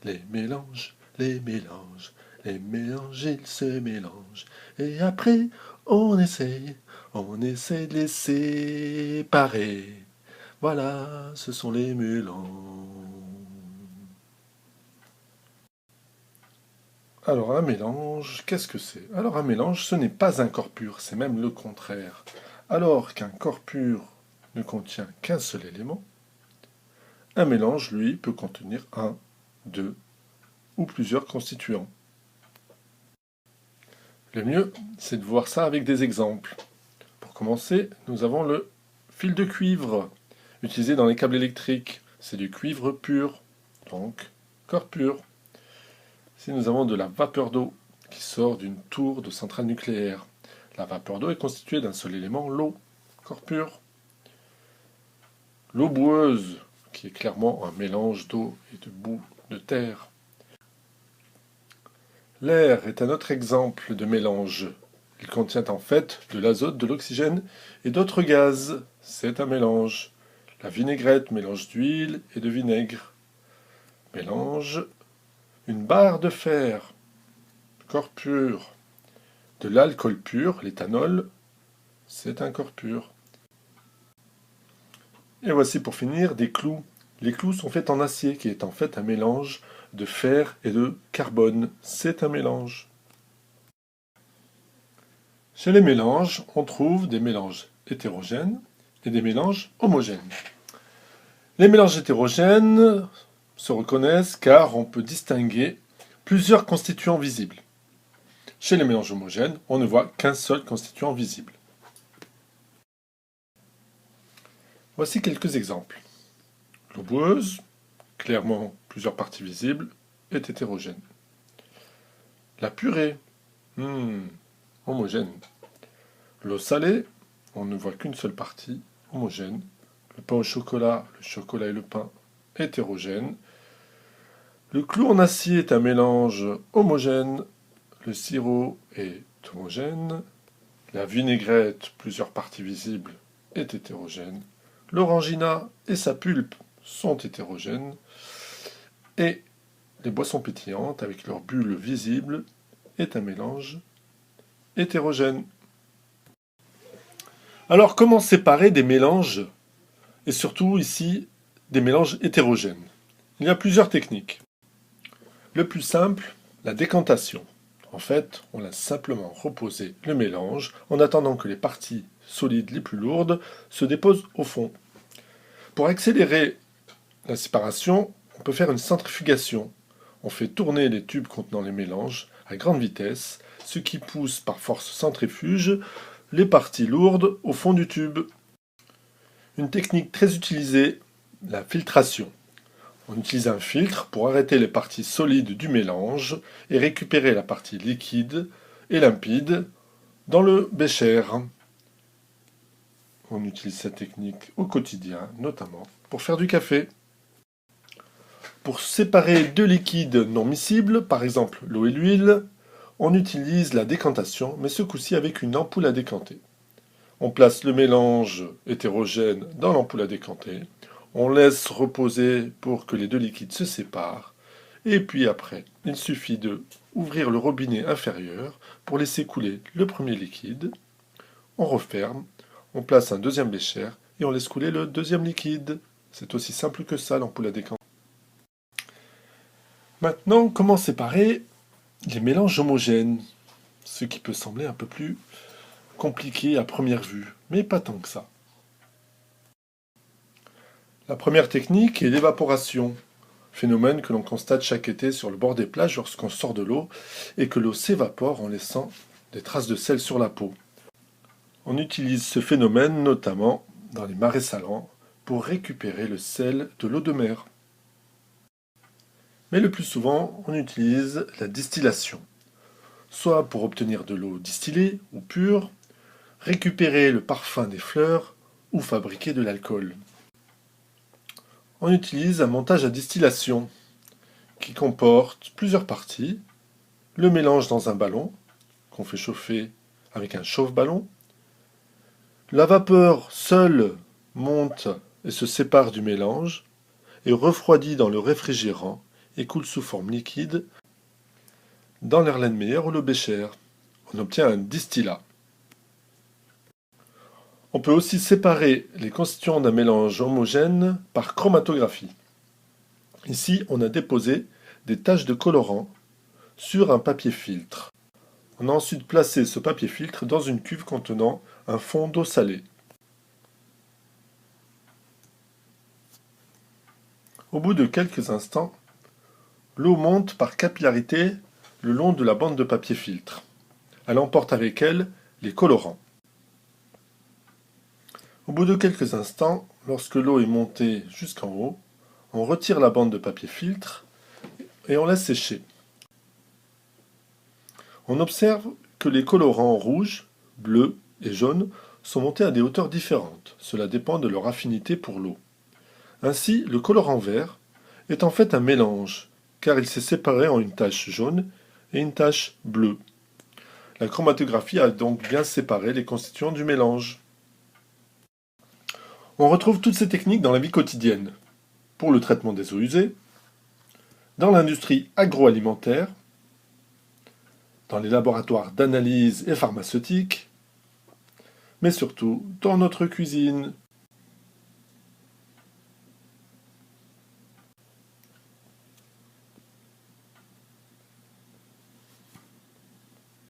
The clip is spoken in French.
les mélanges, les mélanges, les mélanges, ils se mélangent. Et après, on essaye de les séparer. Voilà, ce sont les mélanges. Alors un mélange, qu'est-ce que c'est? Alors un mélange, ce n'est pas un corps pur, c'est même le contraire. Alors qu'un corps pur ne contient qu'un seul élément, un mélange, lui, peut contenir un, deux ou plusieurs constituants. Le mieux, c'est de voir ça avec des exemples. Pour commencer, nous avons le fil de cuivre, utilisé dans les câbles électriques. C'est du cuivre pur, donc corps pur. Ici, nous avons de la vapeur d'eau qui sort d'une tour de centrale nucléaire. La vapeur d'eau est constituée d'un seul élément, l'eau, corps pur. L'eau boueuse, qui est clairement un mélange d'eau et de boue de terre. L'air est un autre exemple de mélange. Il contient en fait de l'azote, de l'oxygène et d'autres gaz. C'est un mélange. La vinaigrette, mélange d'huile et de vinaigre. Mélange. Une barre de fer, corps pur. De l'alcool pur, l'éthanol, c'est un corps pur. Et voici pour finir des clous. Les clous sont faits en acier, qui est en fait un mélange de fer et de carbone. C'est un mélange. Chez les mélanges, on trouve des mélanges hétérogènes et des mélanges homogènes. Les mélanges hétérogènes se reconnaissent car on peut distinguer plusieurs constituants visibles. Chez les mélanges homogènes, on ne voit qu'un seul constituant visible. Voici quelques exemples. L'eau boueuse, clairement plusieurs parties visibles, est hétérogène. La purée, homogène. L'eau salée, on ne voit qu'une seule partie, homogène. Le pain au chocolat, le chocolat et le pain, hétérogène. Le clou en acier est un mélange homogène. Le sirop est homogène. La vinaigrette, plusieurs parties visibles, est hétérogène. L'orangina et sa pulpe sont hétérogènes. Et les boissons pétillantes, avec leurs bulles visibles, est un mélange hétérogène. Alors, comment séparer des mélanges, et surtout ici, des mélanges hétérogènes? Il y a plusieurs techniques. Le plus simple, la décantation. En fait, on laisse simplement reposer le mélange en attendant que les parties solides les plus lourdes se déposent au fond. Pour accélérer la séparation, on peut faire une centrifugation. On fait tourner les tubes contenant les mélanges à grande vitesse, ce qui pousse par force centrifuge les parties lourdes au fond du tube. Une technique très utilisée, la filtration. On utilise un filtre pour arrêter les parties solides du mélange et récupérer la partie liquide et limpide dans le bécher. On utilise cette technique au quotidien, notamment pour faire du café. Pour séparer deux liquides non miscibles, par exemple l'eau et l'huile, on utilise la décantation, mais ce coup-ci avec une ampoule à décanter. On place le mélange hétérogène dans l'ampoule à décanter, on laisse reposer pour que les deux liquides se séparent, et puis après, il suffit de ouvrir le robinet inférieur pour laisser couler le premier liquide, on referme, on place un deuxième bécher et on laisse couler le deuxième liquide. C'est aussi simple que ça l'ampoule à décanter. Maintenant, comment séparer les mélanges homogènes? Ce qui peut sembler un peu plus compliqué à première vue, mais pas tant que ça. La première technique est l'évaporation, phénomène que l'on constate chaque été sur le bord des plages lorsqu'on sort de l'eau et que l'eau s'évapore en laissant des traces de sel sur la peau. On utilise ce phénomène notamment dans les marais salants pour récupérer le sel de l'eau de mer. Mais le plus souvent, on utilise la distillation, soit pour obtenir de l'eau distillée ou pure, récupérer le parfum des fleurs ou fabriquer de l'alcool. On utilise un montage à distillation qui comporte plusieurs parties, le mélange dans un ballon qu'on fait chauffer avec un chauffe-ballon, la vapeur seule monte et se sépare du mélange et refroidit dans le réfrigérant et coule sous forme liquide dans l'Erlenmeyer ou le Becher. On obtient un distillat. On peut aussi séparer les constituants d'un mélange homogène par chromatographie. Ici, on a déposé des taches de colorant sur un papier filtre. On a ensuite placé ce papier filtre dans une cuve contenant un fond d'eau salée. Au bout de quelques instants, l'eau monte par capillarité le long de la bande de papier filtre. Elle emporte avec elle les colorants. Au bout de quelques instants, lorsque l'eau est montée jusqu'en haut, on retire la bande de papier filtre et on laisse sécher. On observe que les colorants rouges, bleus et jaunes sont montés à des hauteurs différentes. Cela dépend de leur affinité pour l'eau. Ainsi, le colorant vert est en fait un mélange, car il s'est séparé en une tache jaune et une tache bleue. La chromatographie a donc bien séparé les constituants du mélange. On retrouve toutes ces techniques dans la vie quotidienne, pour le traitement des eaux usées, dans l'industrie agroalimentaire, dans les laboratoires d'analyse et pharmaceutique, mais surtout dans notre cuisine.